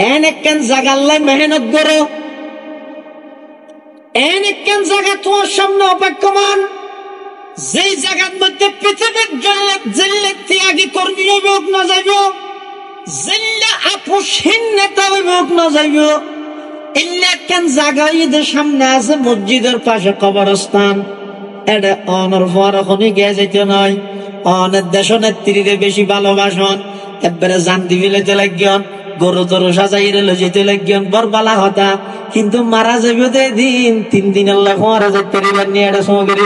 N একখান জাগাল্লাই মেহনত করো, এন একখান জায়গা তোমার সামনে অপেক্ষমান, যেই জায়গার মধ্যে পৃথিবীর জেলে ত্যাগী কর্মী হইব না যাইব, জেলে আপোষহীন নেতা হইব না যাইব। এলে একখান জায়গা ঈদের সামনে আছে, মসজিদের পাশে কবরস্থান। এটা অনর পর এখনই গিয়ে যেতে নয়। অনেক দেশ নেত্রীরে বেশি ভালোবাসন, এবারে জানতি ফেলেতে লাগিয়ন, গরু তরু সাজাই যেতে লাগিয়ন, বর বালা হতা। কিন্তু মারা যাবে দিন 3 দিন আল্লাহ মারা যেতে নিয়ে এটা সমগের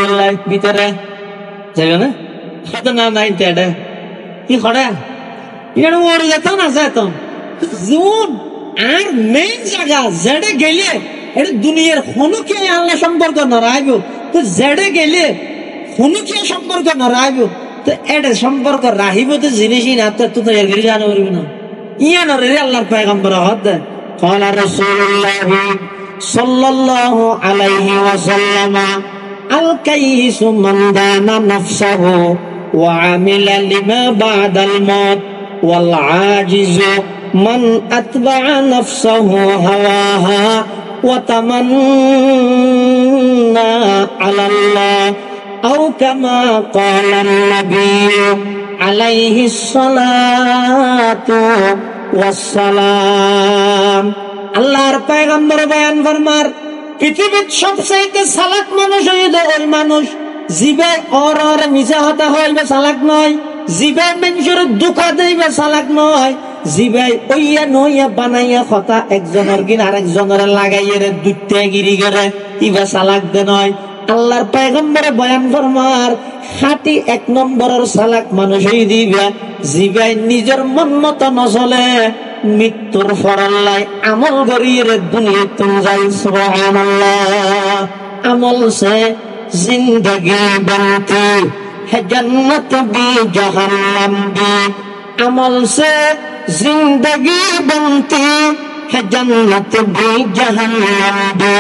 ভিতরে যাইবে না হয়তো না নাই এটা কি খড়া এটা মরে যেত না যেত জীবন। আর মেইন জায়গা যেটা গেলে এটা দুনিয়ার হনুকে আল্লাহ সম্পর্ক নড়াইব, তো যেটা গেলে হনুকে সম্পর্ক নড়াইব, তো এটা সম্পর্ক রাহিব তো জিনিসই না। তো তো এর জানা পারবি না ইয়া নরে আল্লাহর পয়গম্বর হদ قال رسول الله صلى الله عليه وسلم الكيس من دان نفسه وعمل لما بعد الموت والعاجز من أتبع نفسه هواها وتمنى على الله أو كما قال النبي عليه الصلاة والسلام। আল্লাহর পয়গম্বর বয়ান ফরমার পৃথিবীর সবচেয়ে চালাক মানুষ হইল ওই মানুষ জিবে ওর মিছা হতা হইবে চালাক নয়, জিবে মানুষের দুঃখ দেইবে চালাক নয়, জিবে ওইয়া নইয়া বানাইয়া কথা একজনের কিন আরেকজনের লাগাইয়ে দুইটা গিরি করে ইবা চালাক দে নয়। আল্লাহর পয়গম্বরে বয়ান ফরমার খাঁটি 1 নম্বরের চালাক মানুষ হই দিবা জিবাই নিজের মন মতো নচলে, মৃত্যুর ফরাল্লাই আমল করিয়ে দুনিয়া তুম যাই। সুবহানাল্লাহ। আমল সে জিন্দগি बनती है जन्नत भी जहन्नम भी, আমল সে जिंदगी बनती है जन्नत भी जहन्नम भी,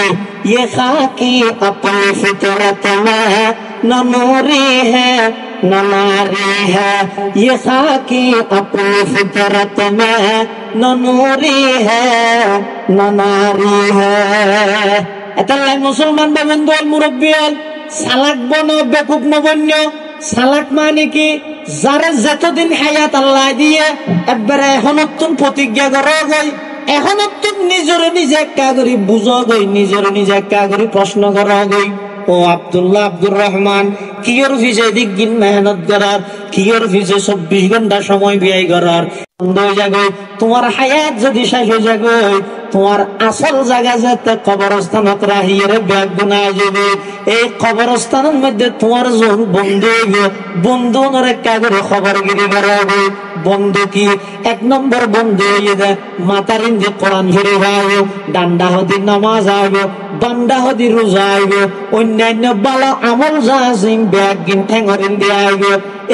ये खाकी अपनी फितरत में न नूरी है न नारी है, ये खाकी अपनी फितरत में न नूरी है न नारी है। এতাল্লাই মুসলমান বাবেন দল মুরব্বী হল সালাক বন বেকুব নবন্য। সালাক মানে কি যারা যতদিন হায়াত আল্লাহ দিয়ে একবারে এখনতুন প্রতিজ্ঞা করা গই, এখনতুন নিজের নিজে একা করি বুঝা গই, নিজের নিজে একা করি প্রশ্ন করা গই। ও আব্দুল্লাহ আব্দুর রহমান কিয়র ভিজে দিক গিন মেহনত করার, কিয়র ভিজে 24 ঘন্টা সময় ব্যয় করার বন্ধ হয়ে যাবে। তোমার হায়াত যদি শেষ হয়ে যাবে, তোমার আসল জায়গা যেতে কবরস্থানত রাহিয়ে ব্যাগ গুনা যাবে। এই কবরস্থানের মধ্যে তোমার যখন বন্ধু হইবে, বন্ধু রেখা করে খবরগিরি করা হবে। বন্ধু কি 1 নম্বর বন্ধু হইয়ে দেয় মাতার ইন্দে কোরআন শরীফ আইব, ডান্ডা হদি নামাজ আইব, বান্দা হদি রোজা আইব, অন্যান্য ভালো আমল যা আছে ব্যাগ গিন ঠেঙরিন দিয়ে আইব।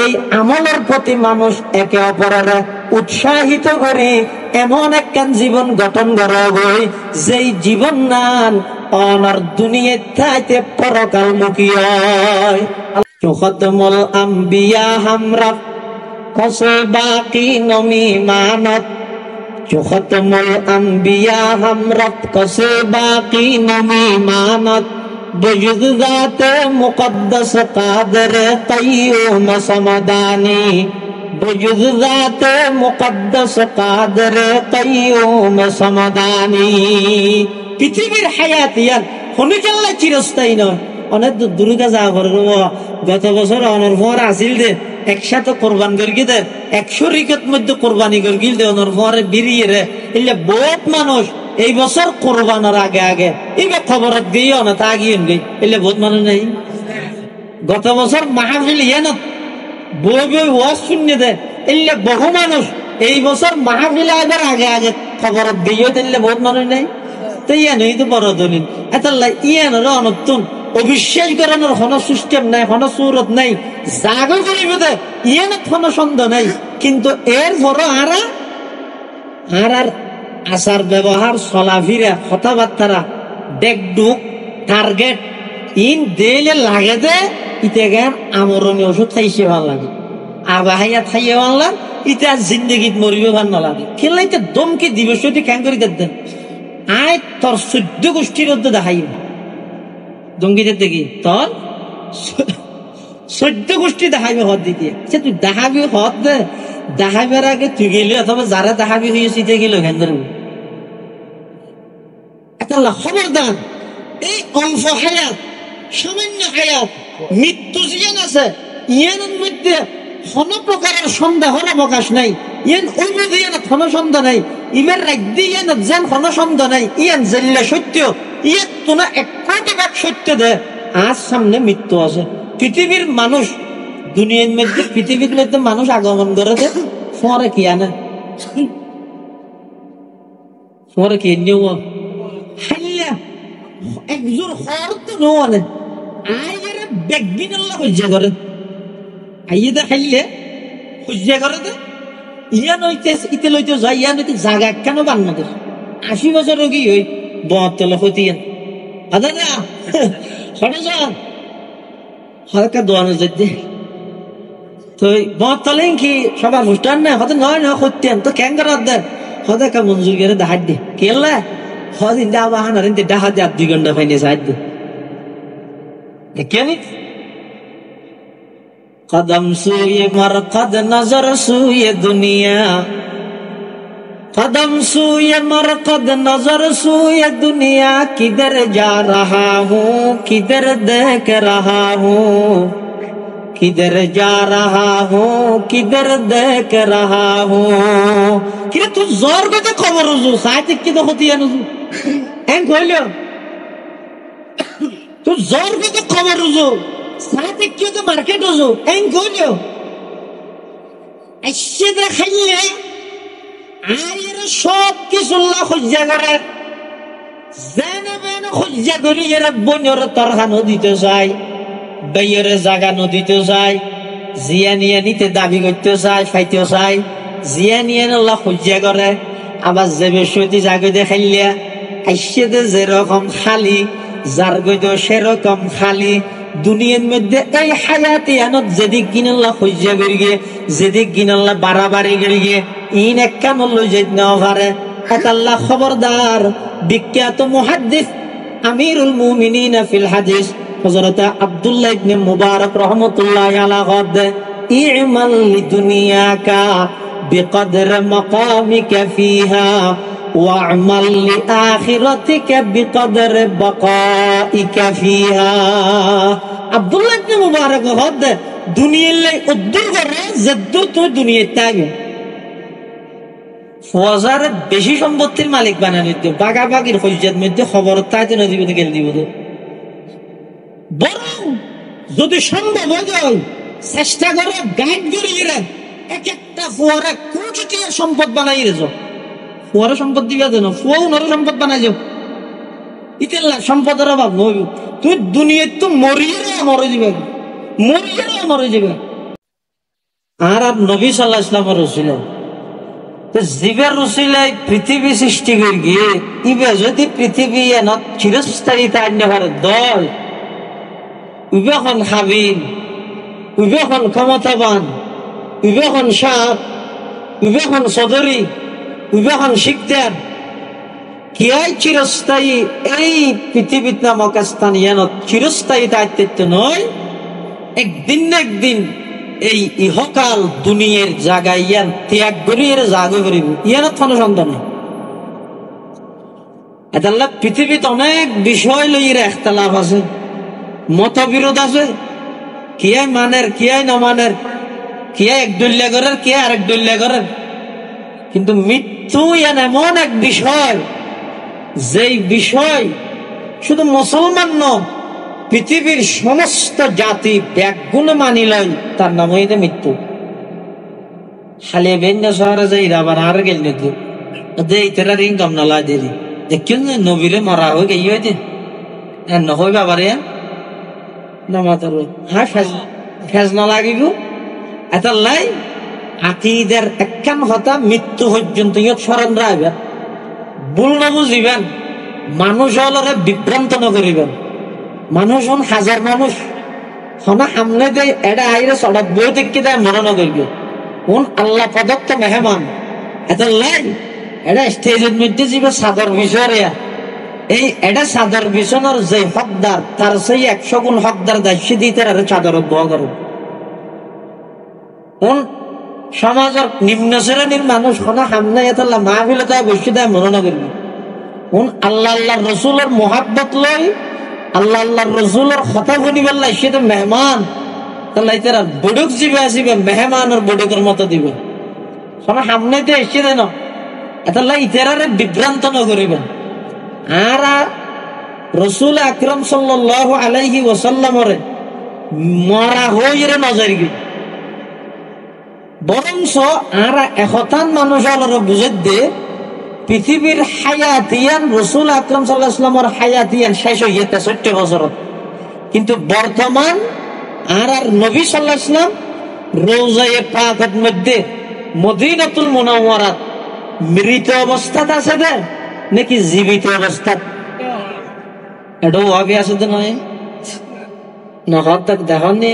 এই আমলের প্রতি মানুষ একে অপরের উৎসাহিত করে এমন একখান জীবন গঠন করা হয়, যেই জীবন নান অনার দুনিয়া থাইতে পরকালমুখী হয়। খতমুল আম্বিয়া হামরা কসে বাকি নমি মানত, খতমুল আম্বিয়া হামরা কসে বাকি নমি মানত, বজুদাতে মুকদ্দাস কাদের কাইয়ুম সমদানি, বজুদাতে মুকদ্দাস কাদের কাইয়ুম সমদানি। পৃথিবীর হায়াত ইয়ান হনিকাল্লা চিরস্থায়ী নয়, অনেক দূরে যা করে। গত বছর অনর পর আসিল দে একসাথে কোরবান করি দে 100 রিকত মধ্যে কোরবানি করি দে অনর পরে বেরিয়ে রে। এলে বহুত মানুষ এই বছর কোরবানের আগে আগে এইবার খবরত গিয়ে না তা গিয়ে গই, এলে বহুত মানুষ নেই। গত বছর মাহফিল ইয়ান বই বই ওয়াজ শুনিয়ে দে, এলে বহু মানুষ এই বছর মাহফিল আইবার আগে আগে খবরত গিয়ে দিলে বহুত মানুষ নেই। তো ইয়ান এই তো বড় দলিল এতাল্লাই ইয়ানের অনতুন অবিশ্বাস করানোর কোনো সিস্টেম নাই, কোনো সুরত নাই, জাগো করিব দে ইয়ানত কোনো সন্দেহ নাই। কিন্তু এর বড় আর আচার ব্যবহার চলাফিরা কথাবার্তারা ডেকডুক টার্গেট ইন দিলে লাগে দে ইতে জ্ঞান আমরণী ওষুধ খাইছে ভাল লাগে, আবাহাইয়া খাইয়ে ভাল লাগে, ইটা জিন্দগিত মরিবে ভাল নালাগে খেলাইতে দমকে দিবস ক্যাং করি দেন আয় তোর 14 গোষ্ঠীর মধ্যে দেখাই দমকিতে দেখি তোর 14 গোষ্ঠী দেখাইবে হদ দিতে আচ্ছা তুই দেখাবি হদ দে দেখাইবার আগে তুই গেলি অথবা যারা দেখাবি হয়েছি গেল কেন ধরবো একটা খবরদার এই অল্প হায়াত সামান্য হায়াত মৃত্যু জিয়ান আছে ইয়ানের মধ্যে কোন প্রকারের সন্দেহর অবকাশ নাই ইয়ান অনুমতি কোন সন্দেহ নাই ইমের রাজ্যে ইয়ান যেন কোন সন্দেহ নাই ইয়ান জেল্লা সত্য ইয়াত তোনা 100% সত্য দে আজ সামনে মৃত্যু আছে পৃথিবীর মানুষ দুনিয়ার মধ্যে পৃথিবীর মধ্যে মানুষ আগমন করে দে পরে কি আনে পরে কি নিউ হাইয়া একজোর হর তো নো আনে আইরে বেগবিন আল্লাহ হজ্জা করে আইয়ে খাইলে হজ্জা করে দে ইয়ান হইতে ইতে লইতে যায় ইয়ান হইতে জায়গা কেন বান্নাদের 80 বছর রোগী হই বতলে হইতেন আদা না হরে যান হরকা দোয়ানো যেতে তো বতলেন কি সবার অনুষ্ঠান না হতে নয় না হইতেন তো কেন করার দেন হতে কা মঞ্জুর করে দেখাই দে কেলা হদিন দা বাহানা রিন দেখা দে 2 ঘন্টা ফাইনে সাইড দে কেন कदम सूये मरकद नजर सूये दुनिया कदम सूये मरकद नजर सूये दुनिया किधर जा रहा हूँ किधर देख रहा हूँ किधर जा रहा हूँ किधर देख रहा हूँ किरे तू जोर को तो खबर रुजू साथ की तो होती है नुजू एं खोलो तू जोर को तो खबर रुजू সাথে কি তো মার্কেট হজো এন কইলো এসে দেখাইলে আয়ের সব কিছু আল্লাহ খুঁজা করে জানা বেনা খুঁজা করি এরা বনের তরহানো দিতে চাই বাইয়ের জায়গা নদীতে চাই জিয়া নিয়ে নিতে দাবি করতে চাই ফাইতে চাই জিয়া নিয়ে আল্লাহ খুঁজা করে আবার যে বেশি জায়গা দেখাইলে এসে যেরকম খালি যার গইতো সেরকম খালি দুনিয়ার মধ্যে এই হায়াতে আনত যেদিক গিনাল্লাহ খুঁজা করিগে যেদিক গিনাল্লাহ বাড়াবাড়ি করিগে ইন একখান লই যাইতে না পারে আল্লাহ খবরদার বিখ্যাত মুহাদ্দিস আমিরুল মুমিনিন ফিল হাদিস হযরত আব্দুল্লাহ ইবনে মুবারক রাহমাতুল্লাহি আলাইহি ইমাল লিদুনিয়াকা বিকদর মাকামিকা ফিহা ওয়া'মাল লিআখিরাতিকা বিকদর বাকাইকা ফিহা আব্দুল্লাহ ইবনে মুবারক হদ দুনিয়ার লাই উদ্দুর করে যদ্দুর তো দুনিয়াতে থাকে ফজার বেশি সম্পত্তির মালিক বানানো দিতে বাগাবাগির হজ্জাত মধ্যে খবর তাইতে না দিবে গেল দিব বরং যদি সম্ভব হয় চেষ্টা করো গাইড করে গিয়ে এক একটা ফুয়ারা কোটি সম্পদ বানাই রেছো ফুয়ারা সম্পদ দিবা দেন ফুয়া উনারও সম্পদ বানাই যাও ইতেল্লা সম্পদের অভাব নই তুই দুনিয়ায় তো মরিয়ে মরে যাবে আর নবী সাল্লাল্লাহু আলাইহি ওয়াসাল্লাম রসুল জীবের রসিলাই পৃথিবী সৃষ্টি করে গিয়ে ইবে যদি পৃথিবী এনত চিরস্থায়ী তার দল উবেখন হাবিল উবেখন ক্ষমতাবান উবেখন সাপ উবেখন চৌধুরী উবেখন শিকদার কিয়াই চিরস্থায়ী এই পৃথিবীত নামক স্থান ইয়ানত চিরস্থায়ী দায়িত্ব নয় একদিন না একদিন এই ইহকাল দুনিয়ার জায়গায় ইয়ান ত্যাগ করিয়ে জাগো করিব ইয়ানত কোনো সন্দেহ নেই আল্লাহ পৃথিবীত অনেক বিষয় লইয়ে ইখতিলাফ আছে মতবিরোধ আছে কিয়াই মানের কিয়াই নমানের কিয়াই একদুল্লা করার কিয়াই আরেক দুল্লা করার কিন্তু মৃত্যু ইয়ান এমন এক বিষয় যেই বিষয় শুধু মুসলমান নয় পৃথিবীর সমস্ত জাতি ব্যাগুণ মানিলেন তার নাম হইতে মৃত্যু খালি বেন্য শহরে যাই আবার আর গেল নাকি ইতারা ইনকাম না লা দেরি দেখুন নবীরে মারা হয়ে গিয়ে হইতে নহই বাবারে না মাতার হ্যাঁ ফেজ না লাগিব এটা লাই আকিদের একখান হতা মৃত্যু পর্যন্ত ইয়ত স্মরণ রাখবেন ভুল না বুঝিবেন মানুষ হলরে বিভ্রান্ত না করিবেন মানুষ হন হাজার মানুষ হনা সামনে দেয় এটা আইরে সড়ক বই দেখে দেয় মনে না করবে কোন আল্লাহ প্রদত্ত মেহমান এত লাই এটা স্টেজের মধ্যে যাবে চাদর বিষয় এই এটা চাদর বিছানোর যে হকদার তার সেই 100 গুণ হকদার দায়িত্ব দিতে আর চাদর দোয়া করো। কোন সমাজের নিম্ন শ্রেণীর মানুষ কোন সামনে এতলা মাহফিলে তাই বসে দেয় মনে না করবি। কোন আল্লাহ আল্লাহ রসুলের মোহাব্বত লই আল্লাহ আল্লাহ রসুলের কথা শুনিবার লাই সে তো মেহমান তাহলে তারা বডুক জিবে আসিবে মেহমানের বডুকের মতো দিবে শোনা সামনে তো এসে দেন এতলা ইতারে বিভ্রান্ত ন করিবেন। আর রসুল আকরাম সাল্লাল্লাহু আলাইহি ওয়াসাল্লামের মরা হইরে নজর গি বরংস আর একতান মানুষ আলোর বুঝে দে পৃথিবীর হায়াতিয়ান রসুল আকরাম সাল্লাল্লাহু আলাইহি ওয়াসাল্লামের হায়াতিয়ান শেষ হয়ে 63 বছর, কিন্তু বর্তমান আর নবী সাল্লাল্লাহু আলাইহি ওয়াসাল্লাম রওজায়ে পাকের মধ্যে মদিনাতুল মুনাওয়ারাত মৃত অবস্থাত আছে দে নাকি জীবিত অবস্থাত এটাও আগে আছে তো নয় নহর তক দেখুন নি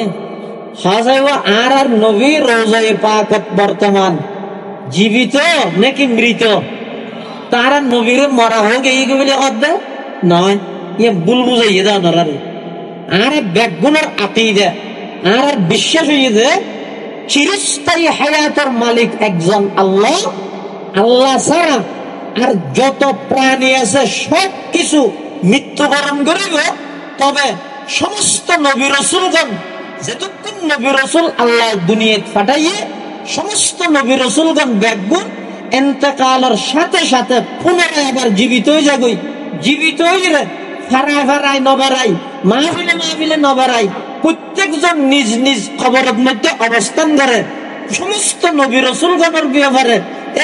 আর আর নবী রওজায়ে পাক বর্তমান জীবিত নাকি মৃত তারা নবীর মরা হয়ে গিয়ে বলে অর্ধে নয় ইয়ে ভুল বুঝাইয়ে দাও নরারে আর ব্যাগুনের আকিদা আর বিশ্বাস হয়ে যে চিরস্থায়ী হায়াতের মালিক একজন আল্লাহ, আল্লাহ ছাড়া আর যত প্রাণী আছে সব কিছু মৃত্যুবরণ করিব। তবে সমস্ত নবী রসুলগণ যেতক্ষণ নবী রসুল আল্লাহ দুনিয়াত পাঠাইয়ে সমস্ত নবী রসুলগণ ব্যাগুন এন্তেকালের সাথে সাথে পুনরায় আবার জীবিত হয়ে যাগই, জীবিত হয়ে ফারায় ফারায় নবারাই মাহফিলে মাহফিলে নবারাই প্রত্যেকজন নিজ নিজ খবরের মধ্যে অবস্থান করে সমস্ত নবী রসুলগণের ব্যাপারে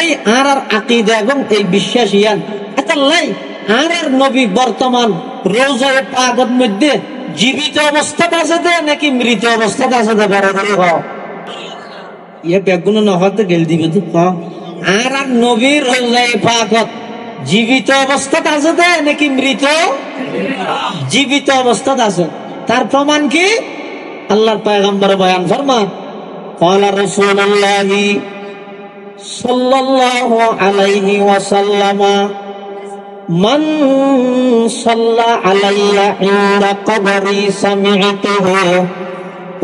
এই আর আকীদা এবং এই বিশ্বাস ইয়ান এটা লাই আর নবী বর্তমান রওজায়ে পাকের মধ্যে জীবিত অবস্থাতে আছে দে নাকি মৃত অবস্থাতে আছে দে বড় করে হও ইয়ে বেগুন নহতে গেল দিবে তো আর নবী রওজায়ে পাকত জীবিত অবস্থাতে আছে দে নাকি মৃত? জীবিত অবস্থাতে আছে। তার প্রমাণ কি? আল্লাহর পয়গম্বর বয়ান ফরমান ক্বালা রাসূলুল্লাহ সাল্লাল্লাহু আলাইহি ওয়াসাল্লাম মান সাল্লা আলাইয়া ইনদা কবরি সামি'তুহু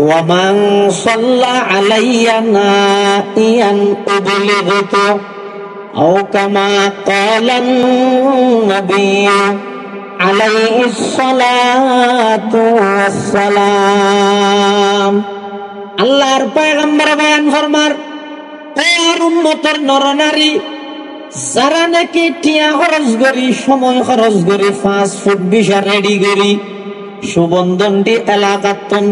ওয়া মান সাল্লা আলাইয়া নাইয়ান উবলিগতু আও কামা ক্বালান নবিয়্যু আলাইহিস সালাতু ওয়াস সালাম। আল্লাহর পয়গম্বর বয়ান ফরমার তার উম্মতের নরনারী যারা নাকি টিয়া খরচ করি সময় খরচ করি 5 ফুট ভিসা রেডি করি সুবন্ধনটি এলাকাতন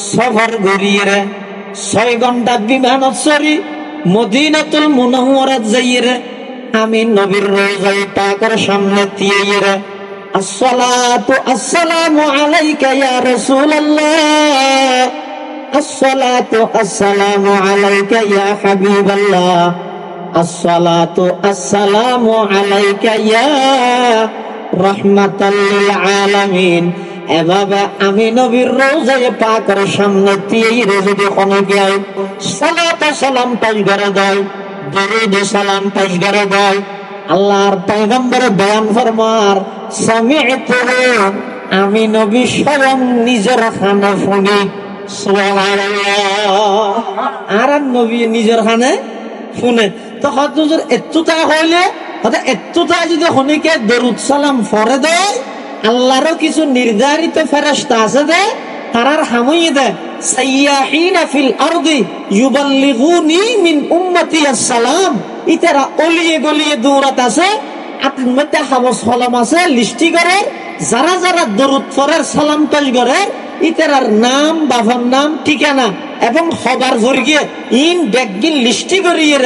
সফর করিয়ে 6 ঘন্টা বিমানত চড়ি মদিনাতুল মুনাওয়ারাত যাইয়ে আমি নবীর রওজায়ে পাকের সামনে দিয়ে আসসালাতু আসসালামু আলাইকা ইয়া রাসূলুল্লাহ, আসসালাতু আসসালামু আলাইকা ইয়া হাবিবাল্লাহ, আসসালাতু আসসালামু আলাইকা ইয়া রাহমাতাল লিল আলামিন। এভাবে আমি নবীর রওজায়ে পাকের সামনে দিয়ে যদি কোনো গায় সালাত সালাম পেশ করে দেয় দরুদ সালাম পেশ করে দেয় আল্লাহর পয়গম্বর বয়ান ফরমার সামি'তুহু আমি নবী স্বয়ং নিজের কানে শুনি। সুবহানাল্লাহ। আর নবী নিজের কানে শুনে তো হযরত এতটা হইলে হয়তো এতটা যদি হনিকে দরুদ সালাম পড়ে দেয় আল্লাহরও কিছু নির্ধারিত ফেরেশতা আছে দে তারার হামুই দে সাইয়াহিনা ফিল আরদি ইউবাল্লিগুনি মিন উম্মতি আসসালাম। ইতারা অলিয়ে গলিয়ে দৌড়াত আছে আপনার মধ্যে হাবস হলম আছে লিস্টি করে যারা যারা দরুদ পড়ার সালাম পেশ করে ইতারার নাম বাবার নাম ঠিকানা এবং খবর জরিয়ে ইন ব্যাগিন লিস্টি করিয়ে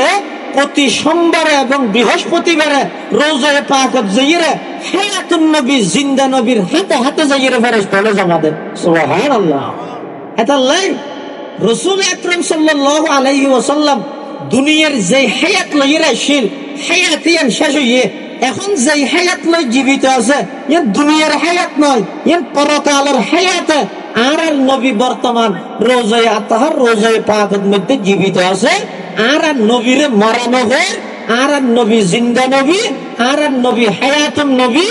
প্রতি সোমবারে এবং বৃহস্পতিবারে রওজায়ে পাকত যাইয়ে হায়াতুন নবী জিন্দা নবীর হাতে হাতে যাইয়ে ফেরেশতা হলে জমা দেন। সুবহানাল্লাহ। এটা লাই রাসূল আকরাম সাল্লাল্লাহু আলাইহি ওয়াসাল্লাম দুনিয়ার যে হায়াত লইয়ে আসিল হায়াতিয়ান শেষ হইয়ে এখন যে হায়াত লই জীবিত আছে ইয়ে দুনিয়ার হায়াত নয় ইয়ে পরকালের হায়াতে আর নবী বর্তমান রওজায়ে আতহার রওজায়ে পাকের মধ্যে জীবিত আছে আর নবীরে মরানো হয়, আর নবী জিন্দা নবী, আর নবী হায়াতুন নবী।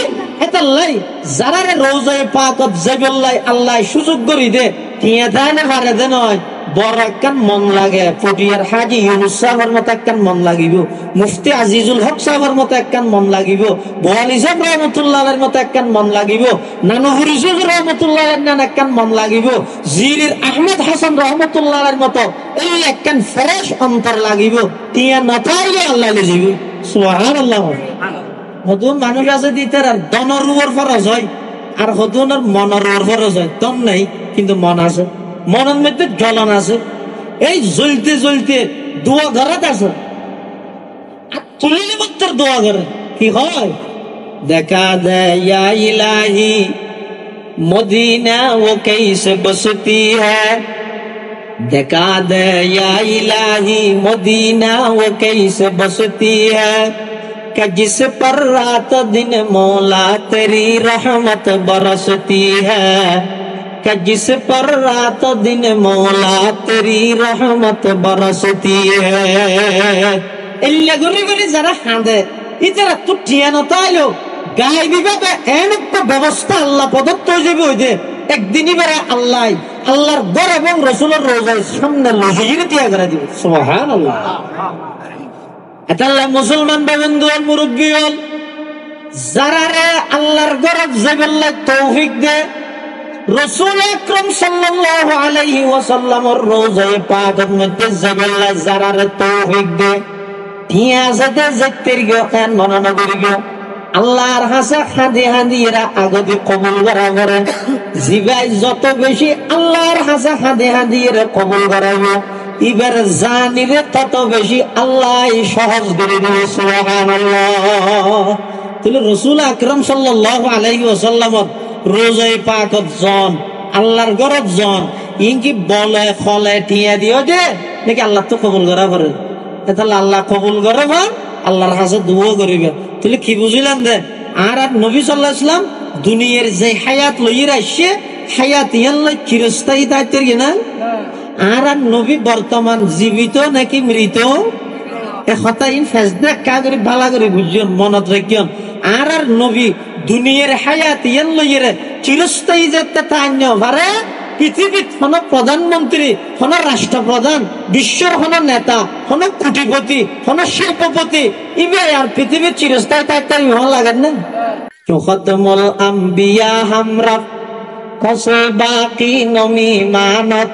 এতাল্লাই যারা রোজায় পাকত যাইবল্লাই আল্লাহ সুযোগ করি দে টিয়া দেয় না পারে দে নয়, বড় একখান মন লাগে। পটিয়ার হাজি ইউনুস সাহেবের মতো একখান মন লাগিব, মুফতি আজিজুল হক সাহেবের মতো একখান মন লাগিব, বোয়ালি সাহেব রহমতুল্লাহের মতো একখান মন লাগিব, নানুহুর ইউসুফ রহমতুল্লাহের নান একখান মন লাগিব, জিরির আহমেদ হাসান রহমতুল্লাহের মতো এই একখান ফ্রেশ অন্তর লাগিব। টিয়া নতাইলে আল্লাহ লিজিব। সুবহানাল্লাহ। হদুন মানুষ আছে দিতে আর দনের উপর ফরজ হয়, আর হদুনের মনের উপর ফরজ হয়। দন নাই কিন্তু মন আছে, মনের মধ্যে জ্বলন আছে। এই জ্বলতে জ্বলতে দোয়া ঘরাত আছে, আর তুলিলে মাত্র দোয়া ঘরে কি হয়? দেখা দেয় ইয়া ইলাহি মদিনা ও कैसे बसती है, দেখা দেয় ইয়া ইলাহি মদিনা ও कैसे बसती है, कि जिस पर रात दिन मौला तेरी रहमत बरसती है, कि जिस पर रात दिन मौला तेरी रहमत बरसती है। এল্লা গরি গরি যারা হাঁদে ইতারা তো ঠিয়ানো তাইলো গায়ে বিভাবে এমন একটা ব্যবস্থা আল্লাহ প্রদত্ত হয়ে যাবে। ওই যে একদিনই বেড়ে আল্লাহ আল্লাহর ঘর এবং রসুলের রোজায় সামনে লহিয়ে দিয়া করে দিবে। সুবহানাল্লাহ। এতাল্লাহ মুসলমান বন্ধু হল, মুরব্বী হল, যারা রে আল্লাহর গরব যাইবাল্লাহ তৌফিক দে, রাসূল আকরাম সাল্লাল্লাহু আলাইহি ওয়াসাল্লামের রওজায়ে পাকের মধ্যে যাইবাল্লাহ যারা রে তৌফিক দে, টিয়া যাতে যাইতের গো খান মননা করি গো আল্লাহর হাসে হাদি হাদি এরা আগদি কবুল করা করে। জিবাই যত বেশি আল্লাহর হাসে হাদি হাদি এরা কবুল করাবে, এবার জানিরে তত বেশি আল্লাহ সহজ করে দিবে। সুবহানাল্লাহ। তাহলে রাসূল আকরাম সাল্লাল্লাহু আলাইহি ওয়াসাল্লামের রোজায়ে পাকত জন আল্লাহর ঘরত জন ইনকি বলে খলে টিয়া দিও দে নাকি আল্লাহ তো কবুল করা পারে। তাহলে আল্লাহ কবুল করে বা আল্লাহর কাছে দোয়া করিবে। তাহলে কি বুঝিলেন দে আর নবী সাল্লাল্লাহু আলাইহি ওয়াসাল্লাম দুনিয়ার যে হায়াত লইরা আসছে হায়াত ইয়াল্লা চিরস্থায়ী দায়িত্বের কিনা। আর নবী বর্তমান জীবিত নাকি মৃত? এখতাইন ফেজদা কাগরি বালা করে বুঝিয়ন, মনত রাখিয়ন। আর নবী দুনিয়ার হায়াত ইয়াল্লা চিরস্থায়ী যেতে তান্য পারে। পৃথিবীর কোন প্রধানমন্ত্রী, কোন রাষ্ট্রপ্রধান, বিশ্বের কোন নেতা, কোন কোটিপতি, কোন শিল্পপতি ইবে আর পৃথিবীর চিরস্থায়ী তাই হওয়া লাগেন না। খতমুল আম্বিয়া হামরা কসে বাকি নমি মানত,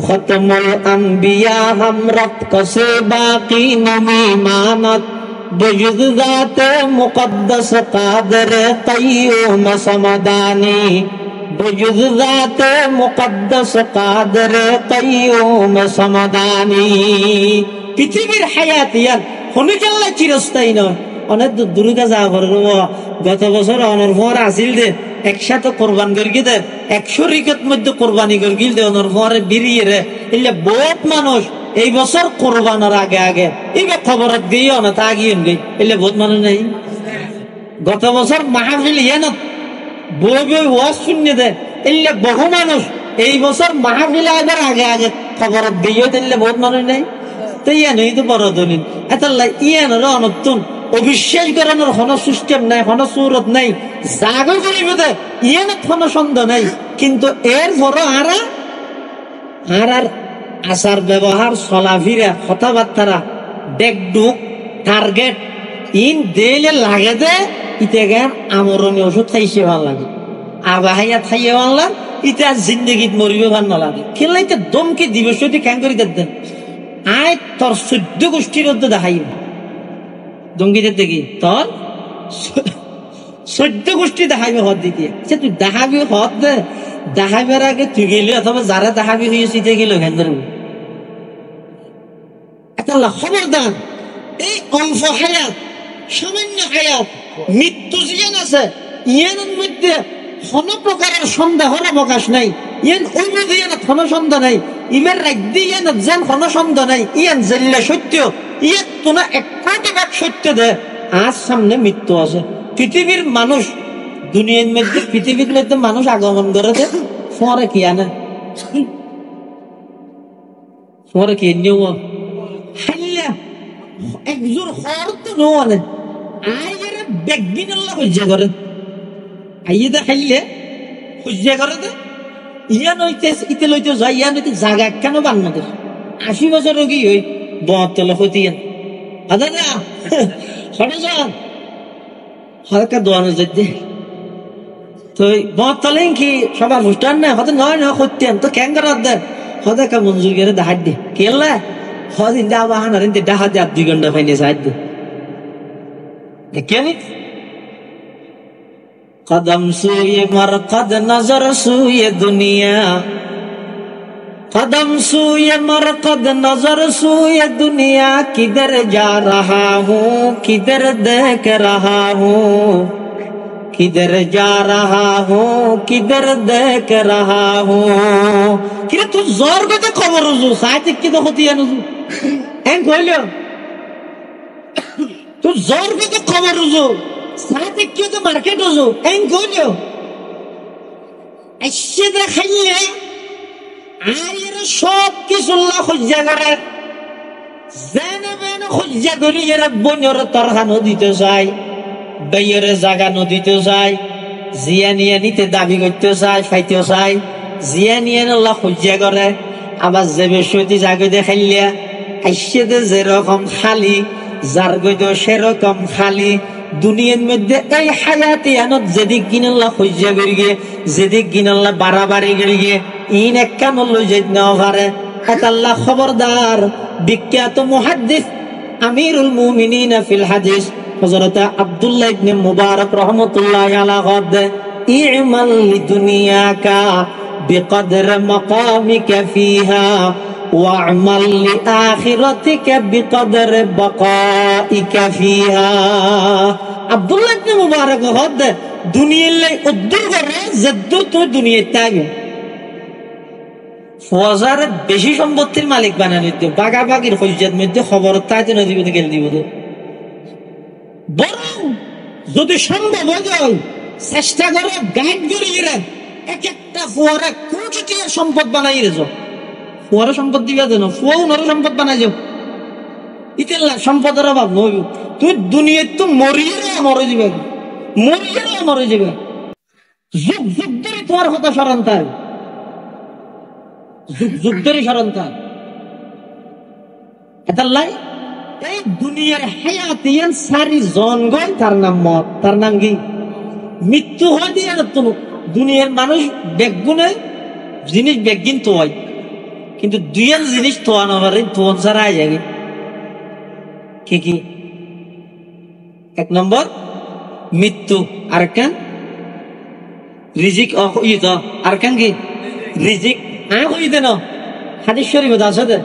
খতমুল আম্বিয়া হামরা কসে বাকি নমি মানত, বজুদ জাতে মুকদ্দাস কাদের কাইয়ুম সমদানি, বজুদ জাতে মুকদ্দাস কাদের কাইয়ুম সমদানি। পৃথিবীর হায়াত ইয়ার হনিকাল্লা চিরস্থায়ী নয়। অনেক দূরে যা করব। গত বছর অনর পর আসিল দে একসাথে কোরবান করি দে 100 রিকত মধ্যে কোরবানি করি দে অনর পরে বেরিয়ে রে এলে বহুত মানুষ এই বছর কোরবানের আগে আগে এইবার খবরত দিয়ে অনেক আগিয়ে গই এলে বহুত মানুষ নেই। গত বছর মাহফিল ইয়ান বই বই ওয়াজ শুনে দে এলে বহু মানুষ এই বছর মাহফিল আবার আগে আগে খবরত দিয়ে দিলে বহুত মানুষ নেই। তো ইয়ান তো বড় দলিল এত ইয়ান অনতুন অবিশ্বাস করানোর কোনো সিস্টেম নাই, কোনো সুরত নাই, জাগো করিব দে ইয়ে না কোনো সন্দেহ নাই। কিন্তু এর পরও আর আচার ব্যবহার চলাফিরা কথাবার্তারা ডেকডুক টার্গেট ইন দিলে লাগে দে ইতে জ্ঞান আমরণী ওষুধ খাইছে ভাল লাগে, আবাহাইয়া খাইয়ে ভাল লাগে, ইটা জিন্দগিত মরিবে ভাল নালাগে। খেললে ইতে দমকে দিবস খ্যাং করি দেন আয় তোর 14 গোষ্ঠীর মধ্যে দেখাইব দঙ্গিদের দেখি তোর 14 গোষ্ঠী দেখাবি হদ দিতে। আচ্ছা তুই দেখাবি হদ দে, দেখাবার আগে তুই গেলি অথবা যারা দেখাবি হয়েছি গেল ঘেন ধরব একটা খবরদার। এই অল্প হায়াত, সামান্য হায়াত, মৃত্যু জিয়ান আছে ইয়ানের মধ্যে কোন প্রকারের সন্দেহর অবকাশ নাই। ইয়ান ওই ইয়ান কোন সন্দেহ নাই, ইমের রাজ্য ইয়ান যেন কোন সন্দেহ নাই। ইয়ান জেল্লা সত্য ইয়াত তোনা 1 ভাগ সত্য দে আজ সামনে মৃত্যু আছে। পৃথিবীর মানুষ দুনিয়ার মধ্যে পৃথিবীর মধ্যে মানুষ আগমন করেছে পরে কি আনে পরে কি নিয়ম একজোর হর তো নে আইয়ের বেগবিন আল্লাহ হজ্জা করে আইয়ে দে খাইলে হজ্জা করে দে ইয়া নইতে ইতে লইতে যাই ইয়া নইতে জাগা কেন বান্নাদের 80 বছর রোগী হই বতলে হইতেন আদা না হরে যান হরকা দোয়ানো যেতে তো বতলে কি সবার হুস্টান না হতে নয় না হইতেন তো কেন করার দেন হতে কা মঞ্জুর করে দেখাই দে কেলা হদিন দা বাহান আর ইনতে ডাহা দে 2 ঘন্টা ফাইনে সাইড দে দেখেনি कदम सूये मरकद नजर सूये दुनिया कदम सूये मरकद नजर सूये दुनिया किधर जा रहा हूँ किधर देख रहा हूँ किधर जा रहा हूँ किधर देख रहा हूँ किरे तू जोर को तो खबर हो साथ की तो होती है नुजू एं खोलो तू जोर को तो खबर हो साथे क्यों तो मार्केट हो जो एं गोलियो ऐसे देखाइए आयर शौक की सुल्ला खुज्जा करे ज़ेने बेने खुज्जा करी ये रब्बोन्योर तरहा नदी तो साई बेयर जागा नदी तो साई जियानिया नीते दाबी करते साई फाइते साई जियानिया नल्ला खुज्जा करे आवाज जेबे शोती जागे देखाइए ऐसे दे जेरकम खाली जारगो दो शेरकम खाली দুনিয়ার মধ্যে এই হায়াতে আনত যেদিক গিনাল্লাহ খুঁজা করিগে যেদিক গিনাল্লাহ বাড়াবাড়ি করিগে ইন একখান লই যাইত না পারে আল্লাহ খবরদার বিখ্যাত মুহাদ্দিস আমিরুল মুমিনিন ফিল হাদিস হযরত আব্দুল্লাহ ইবনে মুবারক রাহমাতুল্লাহি আলাইহি ইমাল লিদুনিয়াকা বিকদর মাকামিকা ফিহা واعمل لآخرتك بقدر بقائك فيها আব্দুল্লাহ ইবনে মুবারক হদ দুনিয়ার লাই উদ্দুর করে যদ্দু তো দুনিয়ার তাগে ফজার বেশি সম্পত্তির মালিক বানানো দিতে বাগাবাগির হজ্জাত মধ্যে খবর তাইতে নদী বলে গেল দিব বরং যদি সম্ভব হয় চেষ্টা করে গাইড করে এক একটা ফোয়ারা কোটি সম্পদ বানাই রেছো ফোয়ারা সম্পদ দিবা দেন ফুয়াও নর সম্পদ বানাই যাও ইতেল্লা সম্পদের অভাব নই তুই দুনিয়ায় তো মরে যাবে যুগ যুগ ধরে তোমার কথা স্মরণ থাক যুগ যুগ ধরে স্মরণ থাক এতাল্লাই এই দুনিয়ার হায়াত ইয়ান সারি জনগণ তার নাম মত তার নাম কি মৃত্যু হয় দিয়ে না তুমি দুনিয়ার মানুষ বেগুনে জিনিস বেগিন তো হয় কিন্তু দুইয়ান জিনিস তোয়ানো পারে তোয়ান ছাড়া আই যাবে কি কি এক নম্বর মৃত্যু আর কেন রিজিক আর কেন কি রিজিক হইতে না হাদিস শরীফে আছে দে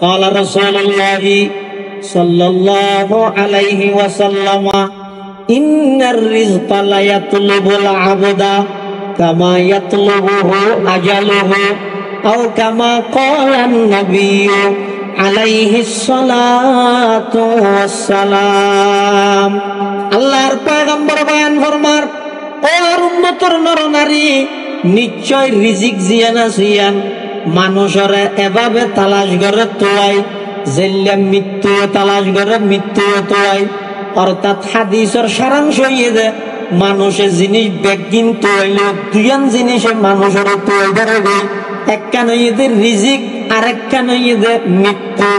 قال رسول الله صلى الله عليه وسلم ان الرزق لا يطلب العبد كما يطلبه اجله أو كما قال النبي عليه الصلاة والسلام আল্লাহর পয়গম্বর বয়ান ফরমার ওর উম্মতের নরনারী নিশ্চয় রিজিক জিয়ানা জিয়ান মানুষের এভাবে তালাশ করে তোয়াই যেল্লা মৃত্যু তালাশ করে মৃত্যু তোয়াই অর্থাৎ হাদিসের সারাংশ হইয়ে দে মানুষের জিনিস বেগিন তোয়াইলে দুইয়ান জিনিসে মানুষের তোয়াই ধরে একটা নইদের রিজিক আর একটা নইদের মৃত্যু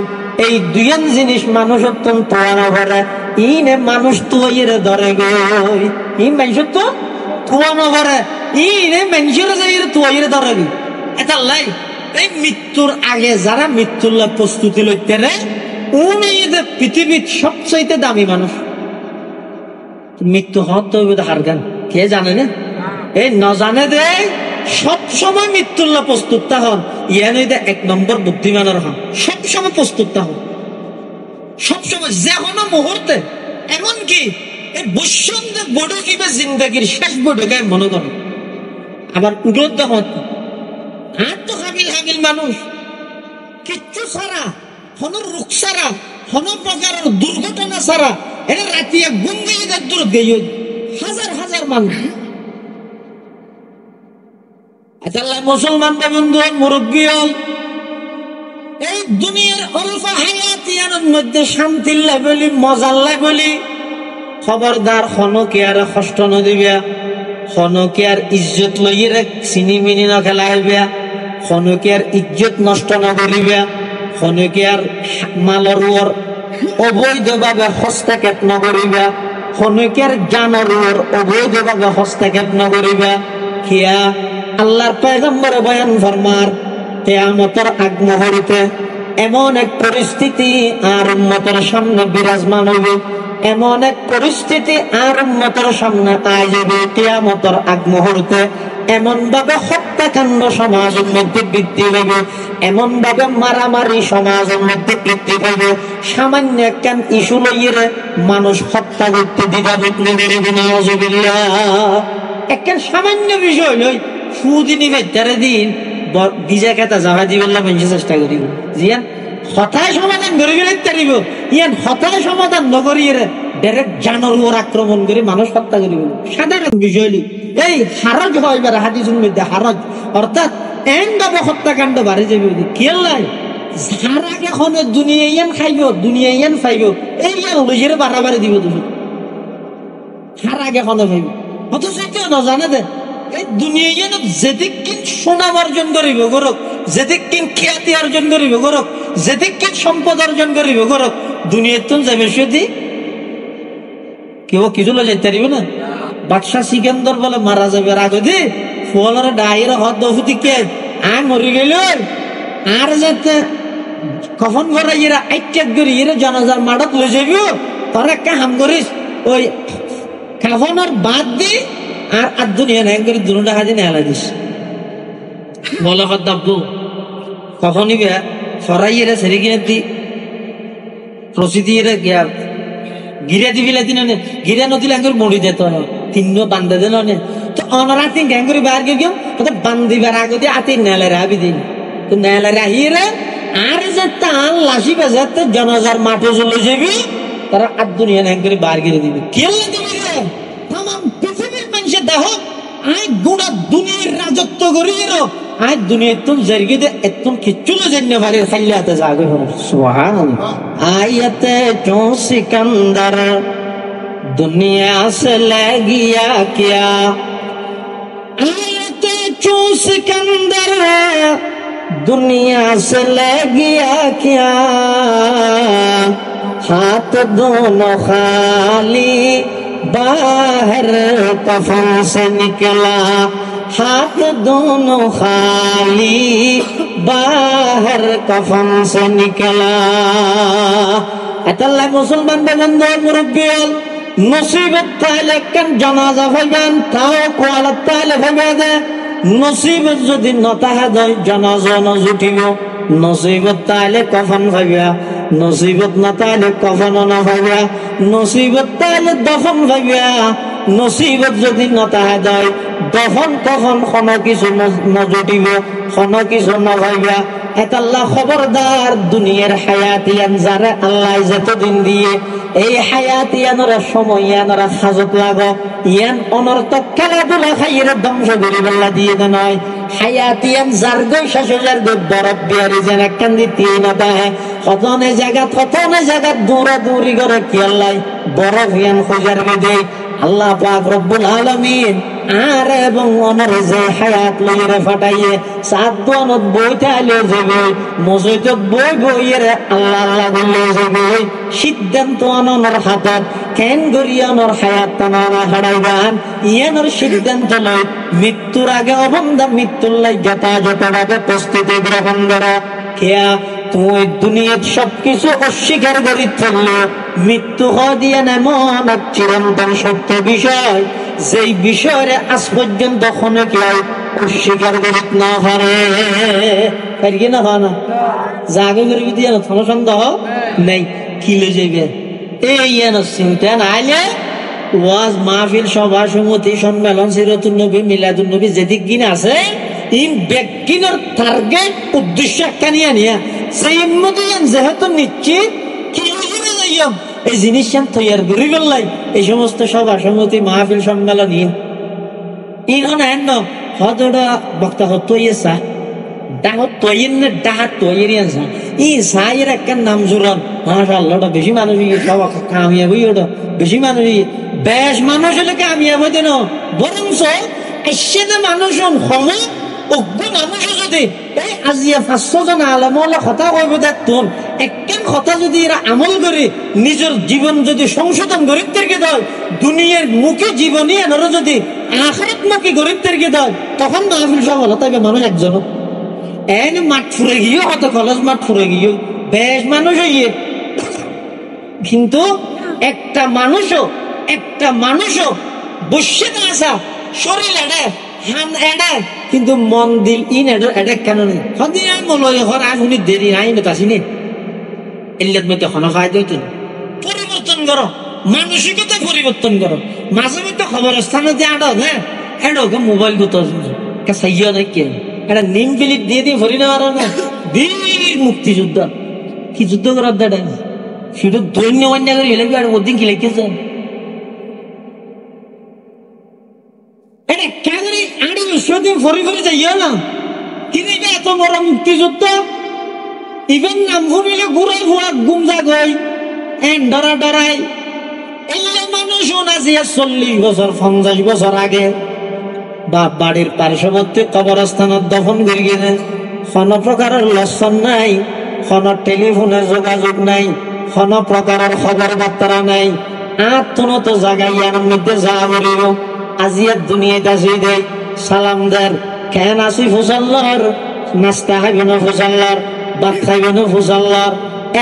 এই দুইয়ান জিনিস মানুষের তো তোয়ানো পারে ইনে মানুষ তোয়াইরে ধরে গই ই মানুষের তো তোয়ানো পারে ইনে মানুষের যাইরে তোয়াইরে ধরে গই এটা লাই এই মৃত্যুর আগে যারা মৃত্যুর প্রস্তুতি লইতে রে উনি পৃথিবীর সবচাইতে দামি মানুষ মৃত্যু হত হারগান কে জানে না এই ন জানে দে সব সময় মৃত্যুর প্রস্তুত হন ইয়ানি এক নম্বর বুদ্ধিমানের হন সবসময় প্রস্তুত হন সবসময় যে কোনো মুহূর্তে এমনকি এই বৈষম্যের বড় কিবা জিন্দগির শেষ বড়কে মনে করেন আবার উগ্রত হন আর তো হাবিল হাবিল মানুষ কিচ্ছু ছাড়া হন রোগ ছাড়া হন প্রকারের দুর্ঘটনা ছাড়া এটা রাতিয়া গুঙ্গিয়ে দূর গিয়ে হাজার হাজার মানুষ মুসলমান বন্ধু মুরব্বী হল এই দুনিয়ার অল্প হায়াতিয়ানোর মধ্যে শান্তি লাই বলি, মজার লাই বলি, খবরদার হনকে আর কষ্ট নদিবা, হনকে আর ইজ্জত লইয়ে চিনি মিনি ন খেলা হইবা, হনকে আর ইজ্জত নষ্ট নকরিবা, হনকে আর মালর ওর অবৈধভাবে হস্তক্ষেপ নকরিবা, হনকে আর জানর ওর অবৈধভাবে হস্তক্ষেপ নকরিবা। কিয়া আল্লাহর পয়গম্বর বয়ান ফরমার কিয়ামতের আগ মুহূর্তে এমন এক পরিস্থিতি আর উম্মতের সামনে বিরাজমান হইবে, এমন এক পরিস্থিতি আর উম্মতের সামনে আয় যাবে কিয়ামতের আগ মুহূর্তে। এমন ভাবে হত্যাকাণ্ড সমাজের মধ্যে বৃদ্ধি পাবে, এমন ভাবে মারামারি সমাজের মধ্যে বৃদ্ধি পাবে, সামান্য একখান ইস্যু লইয়ে মানুষ হত্যা করতে দ্বিধাবোধ নেবে। একখান সামান্য বিষয় লই সুদিনী বেচারে দিন ভিজা খেতা যাওয়া দিবেন চেষ্টা করিব, জিয়ান হতায় সমাধান করে গেলে তারিব, ইয়ান হতায় সমাধান নকরিয়ে ডাইরেক্ট জানোর উপর আক্রমণ করে মানুষ হত্যা করিব। সাধারণ বিষয় এই হারজ হয় এবার হাদিসের মধ্যে হারজ, অর্থাৎ এন ভাবে হত্যাকাণ্ড বাড়ি যাবে কেলাই যার আগে এখন দুনিয়া ইয়ান খাইব, দুনিয়া ইয়ান খাইব, এই ইয়ান লইয়ের বাড়াবাড়ি দিব তুমি হার আগে এখন খাইব, অথচ কেউ নজানে দে এই দুনিয়া ইয়ান যেদিকিন সুনাম অর্জন করিব গরক, যেদিকিন খ্যাতি অর্জন করিব গরক, যেদিকিন সম্পদ অর্জন করিব গরক, দুনিয়ার তো যাবে সেদি কেউ কিছু লই যাইতে পারিব না। বাদশাহ সিকান্দর বলে মারা যাবে রাগদি ফলের ডাইয়ের হদ দফুতিকে আয় মরি গেল আর যাতে কফন ভরা ইরা আইটেক করি ইরা জানাজার মাঠত লই যাবি, তোর একটা হাম করিস ওই কাফনের বাদ দি আর দুনিয়া নাই করে দুটা হাজি নেলা দিস বলে হদ্দাব্বু কখনই বে ফরাইয়েরা সেরে কিনে দি প্রসিদ্ধি এরা গিয়া গিরা দিবিলা দিন গিরা নদীলে আঙ্গুর মরি যেত তিন বান্ধে দেন তো অনরা তিন গ্যাং করে বার গিয়ে তো বান্ধিবার আগে দিয়ে আতি নেলের আবি দিন তো নেলের আহিরে আর যে তাল লাসি বাজাতে জনাজার মাঠে চলে যাবি তারা আর দুনিয়া নাই করে বার গিয়ে দিবি কেলে দিবি রে তামাম পৃথিবীর মানুষের দেহ আয় গোটা দুনিয়ার রাজত্ব করি আয় দুনিয়ার তুম জরিয়ে দে একদম কিচ্ছুলো জেনে পারে খাইলে হাতে জাগে সুবহানাল্লাহ। আয়াতে চো সিকন্দর दुनिया से ले गया क्या, आयते चो सिकंदर दुनिया से ले गया क्या, हाथ दोनों खाली बाहर कफन से निकला, हाथ दोनों खाली बाहर कफन से निकला। अतल्ला मुसलमान बंदो मुरब्बियल नसीबत ताले कन जनाजा भाईबान ताओ कोआला ताले भाईबादे नसीबत যদি নতাহা যায় জানাজা ন জুটিব, নসিবত তাইলে কফন ভাইবা, নসিবত না তাইলে কফন না ভাইবা, নসিবত তাইলে দফন ভাইবা, নসিবত যদি নতাহা যায় দফন কফন কোন কিছু ন জুটিব, কোন কিছু না ভাইবা। এত আল্লাহ খবরদার দুনিয়ার হায়াতিয়ান যারা আল্লাহ যতদিন দিয়ে এই হায়াতিয়ানোর সময় ইয়ানোরা হাজত লাগো ইয়ান অনর্থক খেলাধুলা খাইয়ে ধ্বংস করে বেলা দিয়ে দে নয়। হায়াতিয়ান যার গই শাশুজার গই বরফ বিহারি যেন একখান দিয়ে না দেয় কতনে জায়গা দৌড়া দৌড়ি করে কি আল্লাহ বরফ ইয়ান খোঁজার বেঁধে আল্লাহ পাক রব্বুল আলামিন আর এবং অনর যে হায়াত লইরে ফাটাইয়ে সাত দনত বইতে আইলে যাবে মসজিদ বই বইয়ের আল্লাহ আল্লাহ বললে যাবে সিদ্ধান্ত অনর হাতত কেন গরিয়ানোর হায়াত তানা হারাইবান ইয়ানোর সিদ্ধান্ত লয় মৃত্যুর আগে অবন্ধা মৃত্যুর লাই যথাযথভাবে প্রস্তুতি গ্রহণ করা। খেয়া তুই দুনিয়ার সবকিছু অস্বীকার করি চললো মৃত্যু দিয়ে এমন এক চিরন্তন সত্য বিষয় যেই বিষয়ে আজ পর্যন্ত কোনো কেউ অস্বীকার করিত না পারে পারি না হয় না জাগে করবি দিয়ে কোনো সন্দেহ নেই কিলে যাবে এই চিন্তা নাইলে ওয়াজ মাহফিল সভা সমিতি সম্মেলন সিরাতুন নবী মিলাদুন নবী যেদিক কিনা আছে ইন ব্যক্তির টার্গেট উদ্দেশ্য একটা নিয়ে নিয়া সেই মতো যেহেতু নিশ্চিত কি যাইম এই জিনিস তৈরি করি বললাই এই সমস্ত সভা সমিতি মাহফিল সম্মেলন ইন হতটা বক্তা হত তৈরি ডাহত তৈরি না ডাহাত তৈরি আনসা ই সাইয়ের একটা নাম জুরন মাশাআল্লাহ ওটা বেশি মানুষ সব কামিয়াব ওটা বেশি মানুষ বেশ মানুষ হলে কামিয়াব হইতে না বরঞ্চ এসে মানুষ হম অজ্ঞ মানুষ যদি এই আজিয়া 500 জন আলেম হলে কথা কইব দেখুন একখান কথা যদি এরা আমল করে নিজের জীবন যদি সংশোধন গরিবদেরকে দেয় দুনিয়ার মুখে জীবনী এনারও যদি আখিরাত মুখী গরিবদেরকে দেয় তখন মাহফিল সফল হতে মানুষ একজন এন মাঠ ফুরে গিয়ে হয়তো কলেজ মাঠ ফুরে গিয়ে বেশ মানুষ হইয়ে কিন্তু একটা মানুষও বসে না আসা শরীর এড়ে হান এড়ে কিন্তু মন দিল ইন এড়ে কেন নেই সদিন মলয় ঘর আজ উনি দেরি নাই আসিনি এলিয়াত মধ্যে খানা খাই দিত পরিবর্তন করো মানসিকতা পরিবর্তন করো মাঝে মধ্যে খবর স্থানে দিয়ে আড়ো হ্যাঁ এড়োকে মোবাইল গুতো সাইয়া দেখে একটা নিম প্লেট দিয়ে দিয়ে ভরি নেওয়ার না বীর মুক্তিযুদ্ধ কি যুদ্ধ করার দাঁড়া শুধু দৈন্য অন্য করে হেলে আর ওদিন কি লিখেছে এটা কেন আড়ি বিশ্বদিন ফরি ফরি যাইও না তিনি এত বড় মুক্তিযুদ্ধ ইভেন নাম ভুলিলে ঘুরাই ভুয়া গুমজা গই এন ডরাই এলে মানুষ আজি 40 বছর 50 বছর আগে বাপ বাড়ির পার্শ্ববর্তী কবরস্থানত দফন করে গেছে কোনো প্রকারের লক্ষণ নাই কোনো টেলিফোনে যোগাযোগ নাই কোনো প্রকারের খবর বার্তা নাই আত্মনত জায়গায় এর মধ্যে যা বলিব আজিয়ার দুনিয়াতে আসি দেয় সালাম দের কেন আসি ফুসাল্লার নাস্তা খাইবে না ফুসাল্লার ভাত খাইবে না ফুসাল্লার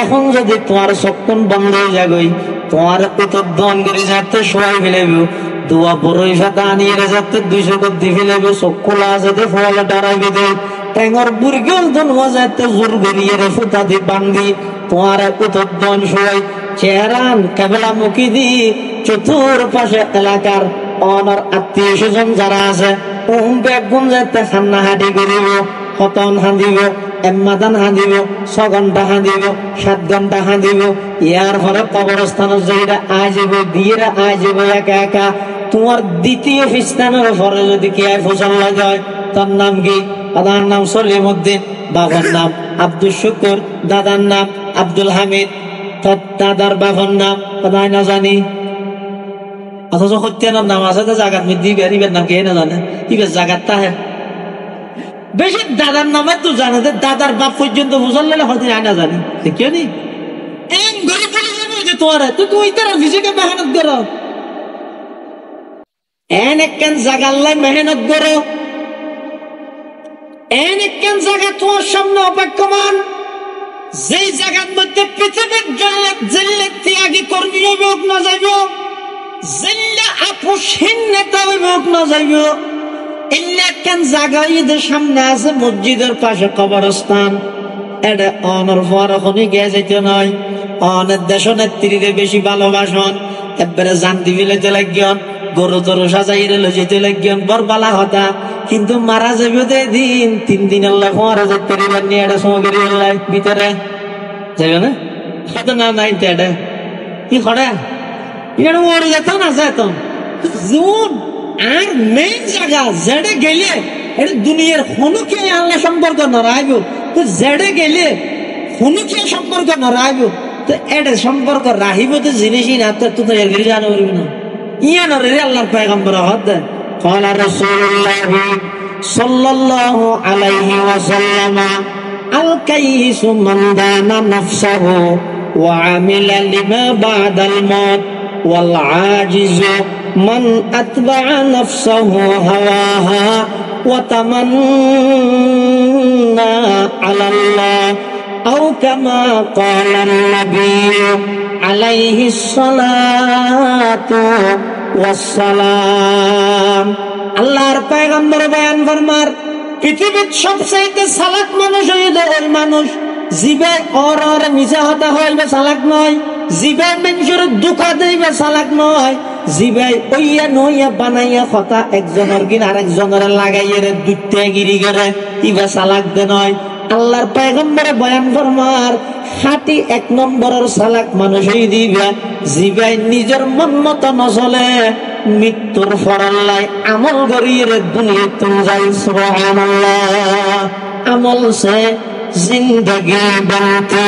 এখন যদি তোমার চক্ষণ বন্ধ হয়ে যাগই তোমার উত্তর দন করে যাতে সবাই ফেলেব দুয়া বড়ই ফাতা আনিয়ে যাতে 200 গদ্দি ফেলেব চক্ষুলা যাতে ফলে ডারাইবে দে ট্যাঙর বুর্গেল ধনওয়া যাতে জোর গড়িয়ে রে ফুটা দি বান্ধি তোমার উত্তর দন সবাই চেহারান কেবলা মুখি দি চতুর্পাশে এলাকার অনার আত্মীয় স্বজন যারা আছে ওম বেগুন যাতে খান্না হাঁটি করিব হতন হাঁদিব এম্মাদান হাঁদিব 6 ঘন্টা হাঁদিব 7 ঘন্টা হাঁদিব ইয়ার পরে কবরস্থানের জায়গা আয় যাব দিয়ে আয় যাব একা একা তোমার দ্বিতীয় ফিস্তানের পরে যদি কি আয় ফসল হয় তার নাম কি দাদার নাম সলিমউদ্দিন বাবার নাম আব্দুল শুকুর দাদার নাম আব্দুল হামিদ দাদার বাবার নাম কোথায় না জানি অথচ সত্যানোর নাম আছে তো জাগাত মধ্যে ইবের নাম কে না জানে ইবের জাগাত তাহে বেশি দাদার নামে তো জানে দাদার বাপ পর্যন্ত বুঝালে হয়তো না জানি কেউ নি এম গরিব বলে যাবে যে তোমার তুই তারা নিজেকে মেহনত করো এন একখান জাগাল্লাই মেহনত করো এন একখান জায়গা তোমার সামনে অপেক্ষমান যেই জায়গার মধ্যে পৃথিবীর জেলে ত্যাগী কর্মী হোক না যাইব জেলে আপোষহীন নেতা হোক না যাইব একখান জায়গা ঈদের সামনে আছে মসজিদের পাশে কবরস্থান এটা অনর পর এখনই গিয়ে যেতে নয় অনেক দেশ নেত্রীদের বেশি ভালোবাসন এবারে জানতে ফেলেতে লাগিয়ন গরু তরু সাজাই রেলে যেতে লাগিয়ন বর বালা হতা কিন্তু মারা যাবে দিন 3 দিন আল্লাহ মারা যেতে পারিবার নিয়ে এটা সমগের ভিতরে যাবে না হয়তো না নাই তো এটা কি করে এটা মরে যেত না যেত জুন আর মেইন জায়গা যেটা গেলে এটা দুনিয়ার হনুকে আল্লাহ সম্পর্ক নড়াইব তো যেটা গেলে হনুকে সম্পর্ক নড়াইব তো এটা সম্পর্ক রাহিব তো জিনিসই না তো তো এর জানা পারবি না ইয়া নরে আল্লাহর পয়গম্বর হদ قال رسول الله صلى الله عليه وسلم الكيس من دان نفسه وعمل لما بعد الموت والعاجز من أتبع نفسه هواها وتمنى على الله أو كما قال النبي عليه الصلاة والسلام আল্লাহর পয়গম্বর বয়ান ফরমার পৃথিবীর সবচেয়ে চালাক মানুষ হইল ওই মানুষ জিবে ওর মিছা হতা হইবে চালাক নয় জিবে মানুষের দুঃখা দেইবে চালাক নয় জিবে ওইয়া নইয়া বানাইয়া কথা একজনের কিন আরেকজনের লাগাইয়া রে দুইটা গিরি করে ইবা চালাক দে নয় আল্লাহর পয়গম্বরে বয়ান ফরমার হাতি 1 নম্বরের চালাক মানুষই দিবে জিবে নিজের মন মতো নচলে মৃত্যুর ফরাল্লাই আমল করিয়ে দুনিয়া তুমি যাই সুবহানাল্লাহ আমল সে जिंदगी बनती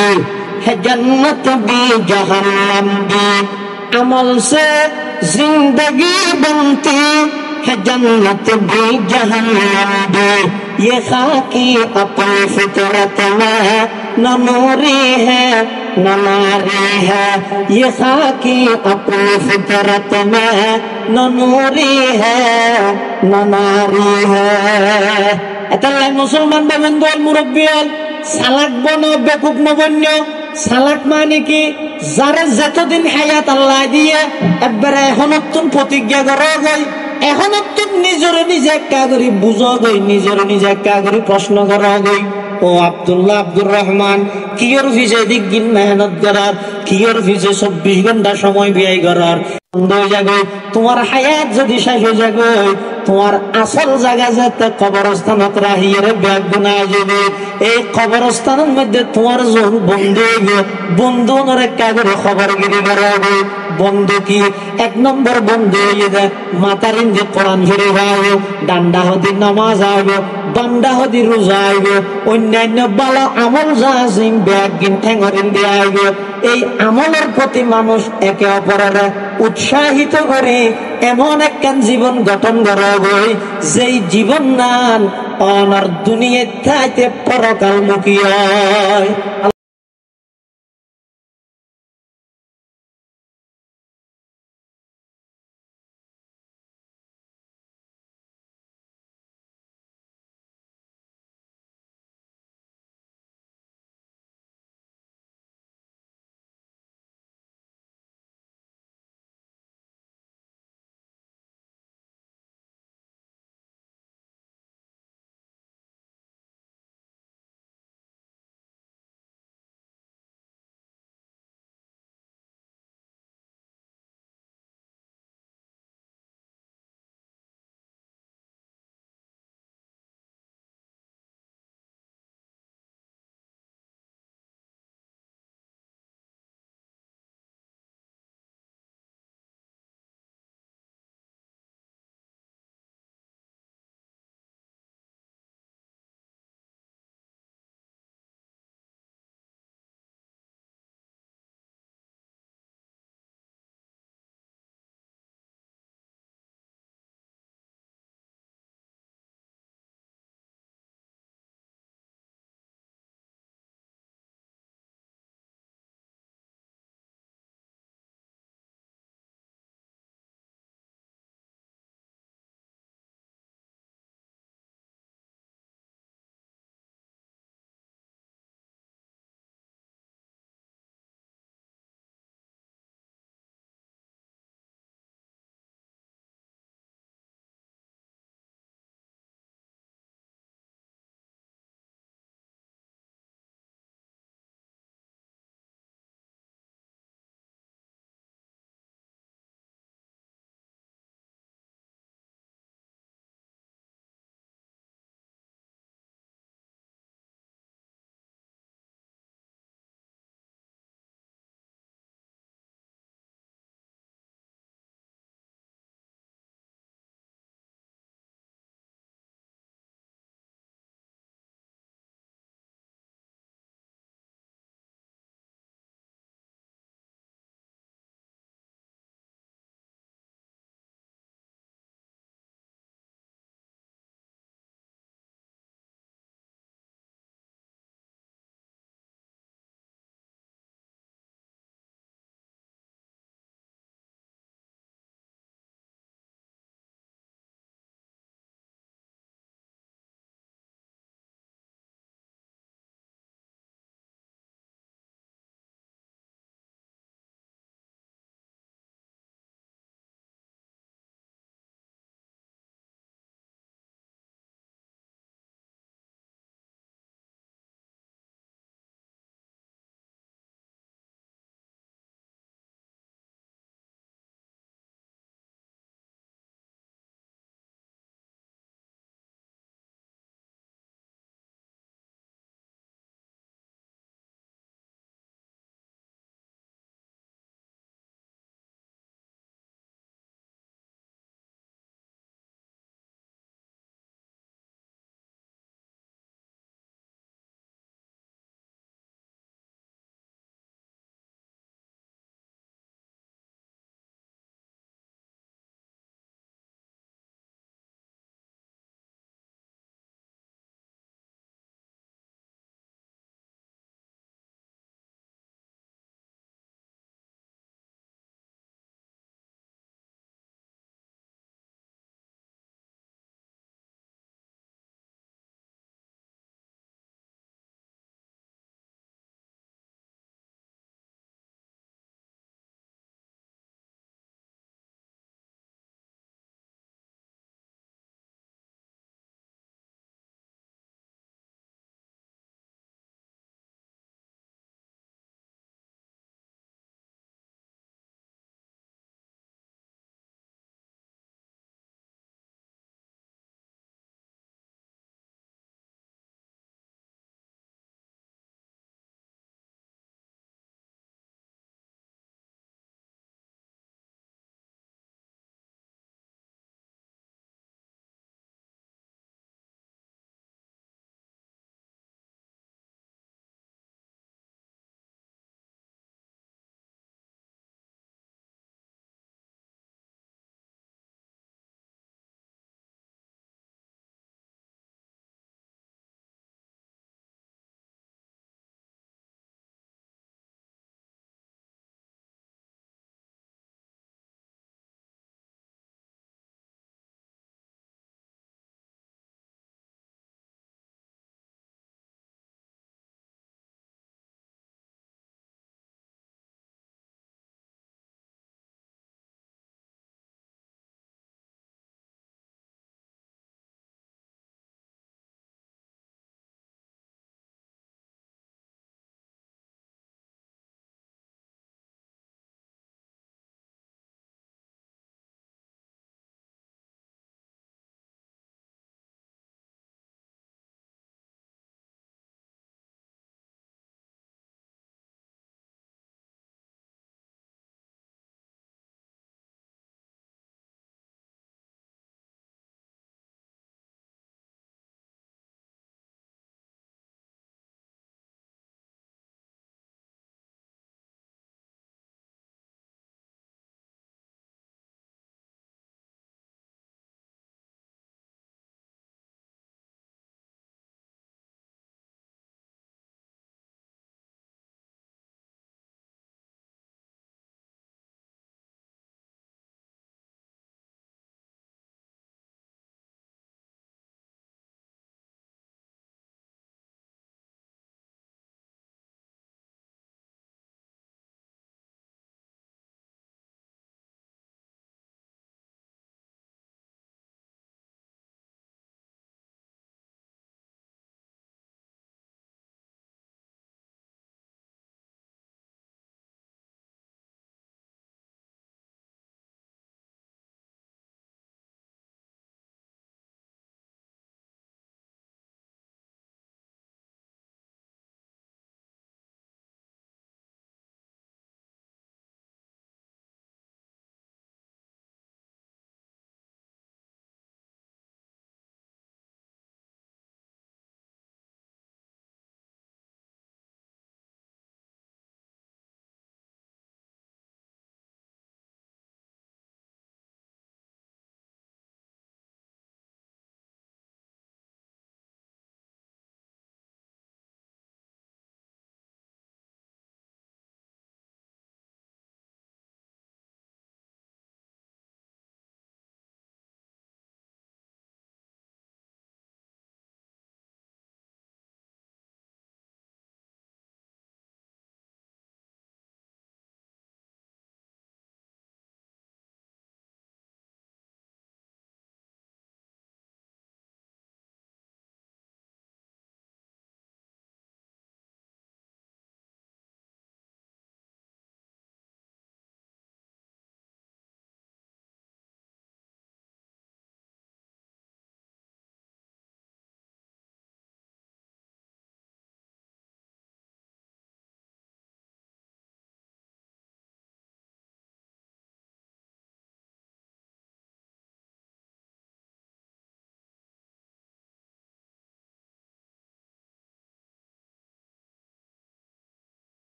है जन्नत भी जहन्नम भी अमल से जिंदगी बनती है जन्नत भी जहन्नम भी ये खाकी अपनी फितरत में न नूरी है न नारी है ये खाकी अपनी फितरत में न नूरी है न नारी है এতাল্লাহ মুসলমান বাবুল মুরব্বিয়াল সালাক বন বেকুব নবন্য সালাক মানে কি যারা যতদিন হায়াত আল্লাহ দিয়ে একবারে এখনতুন প্রতিজ্ঞা করা গই এখনতুন নিজের নিজে একা করি বুঝা গই নিজের নিজে একা করি প্রশ্ন করা গই ও আব্দুল্লাহ আব্দুর রহমান কিয়র ভিজে দিক দিন মেহনত করার কিয়র ভিজে 24 ঘন্টা সময় ব্যয় করার বন্ধ হয়ে যাবে তোমার হায়াত যদি শেষ হয়ে যাবে তোমার আসল জায়গা যেতে কবরস্থানত রাহিয়ে ব্যাগ গুনায় যাবে এই কবরস্থানের মধ্যে তোমার যখন বন্ধু হইবে বন্ধু নরে কাগরে খবরগিরি করা হবে বন্ধু কি এক নম্বর বন্ধু হইয়ে দেয় মাতার ইন্দে কোরআন ফিরে যাবে ডান্ডা হদি নামাজ আইবে বান্দা হদি রোজা আইবে অন্যান্য ভালো আমল যা আছে ব্যাগ গিন ঠেঙরিন দিয়ে আইবে এই আমলের প্রতি মানুষ একে অপরের উৎসাহিত করে এমন একখান জীবন গঠন করা হয় যেই জীবন নান অনার দুনিয়াতে পরকালমুখী হয়।